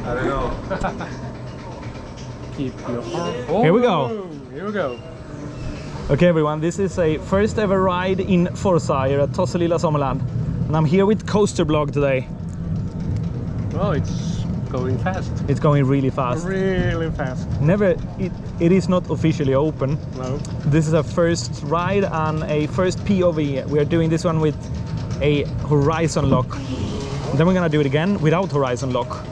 I don't know. Keep your arm. Oh, Here we go. Here we go. Okay everyone, this is a first ever ride in Forza here at Tosselilla Sommarland. And I'm here with Coaster Blog today. Well, it's going fast. It's going really fast. Really fast. It is not officially open. No. This is a first ride and a first POV. We are doing this one with a horizon lock. Then we're gonna do it again without horizon lock.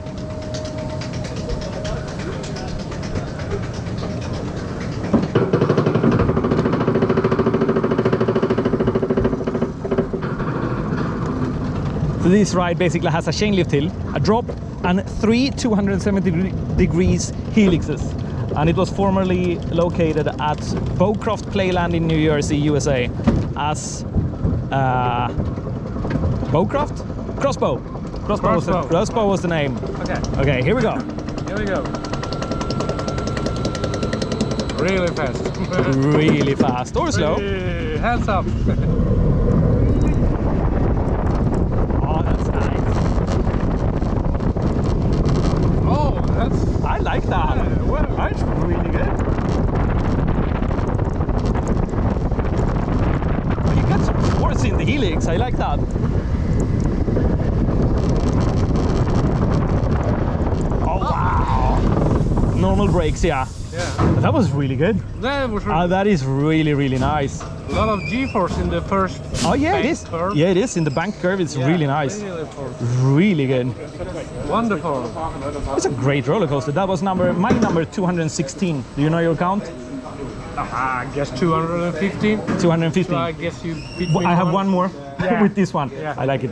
So this ride basically has a chain lift hill, a drop, and 3 270 degrees helixes. And it was formerly located at Bowcroft Playland in New Jersey, USA, as Bowcroft? Crossbow. Crossbow was the name. Okay. Okay, here we go. Here we go. Really fast. Really fast or slow. Hey, hands up. Oh, that's nice. Oh, that's... I like that. Yeah, well, That's really good. You got some force in the helix. I like that. Oh wow! Normal brakes, yeah. Yeah. That was really good. That was really That is really nice. a lot of G-force in the first. Oh yeah, it bank is. curve. Yeah, it is in the bank curve. It's Yeah, really nice. Really force. Really good. Wonderful. It's a great roller coaster. That was my number 216. Do you know your count? I guess 215. 215. So I guess you beat me I have one more Yeah. with this one. Yeah. I like it.